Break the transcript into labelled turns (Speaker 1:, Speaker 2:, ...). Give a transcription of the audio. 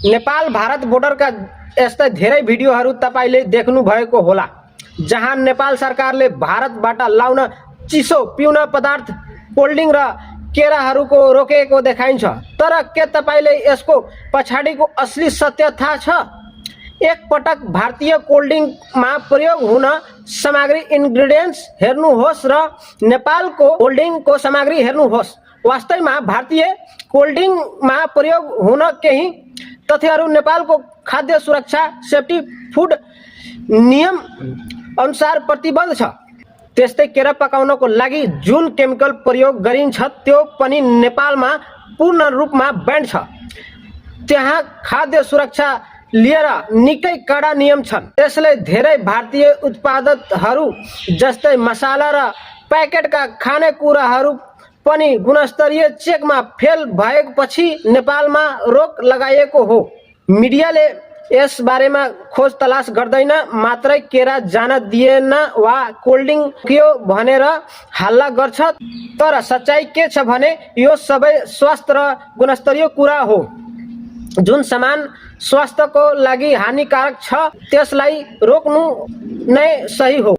Speaker 1: Nepal Bharat border का यस्ता धेरै भिडियोहरू तपाईले देख्नु भएको होला, जहाँ नेपाल सरकारले भारतबाट लाउन चिसो पिउन पदार्थ, कोल्ड ड्रिंक र केराहरूको रोकेको देखाइन्छ। तर के तपाईले यसको पछाडिको असली सत्य थाहा छ? एक पटक भारतीय कोल्ड ड्रिंकमा प्रयोग हुन सामग्री इन्ग्रेडिएन्ट्स हेर्नुहोस् र नेपालको कोल्ड ड्रिंकको सामग्री हेर्नुहोस्। वास्तवमा भारतीय कोल्ड ड्रिंकमा प्रयोग हुन केही तथ्यहरू नेपालको खाद्य सुरक्षा सेफ्टी फूड नियम अनुसार प्रतिबद्ध छ। त्यस्तै केरा पकाउनको लागि जुन केमिकल प्रयोग गरिन्छ त्यो पनि नेपालमा पूर्ण रूपमा ब्यान्ड छ। त्यहाँ खाद्य सुरक्षा लिएर निकै कडा नियम छन्। त्यसले धेरै भारतीय उत्पादकहरू जस्तै मसाला र प्याकेटका खानेकुराहरू पनि गुणस्तरीय चेकमा फेल भएपछि नेपालमा रोक लगाइएको हो। मिडियाले यस बारेमा खोज तलास गर्दैन, मात्रै केरा जान दिएन वा कोल्ड ड्रिंक कियो भनेर हल्ला गर्छ। तर सच्चाइ के छ भने यो सबै स्वास्थ्य र गुणस्तरीय कुरा हो। जुन सामान स्वास्थ्यको लागि हानिकारक छ त्यसलाई रोक्नु नै सही हो।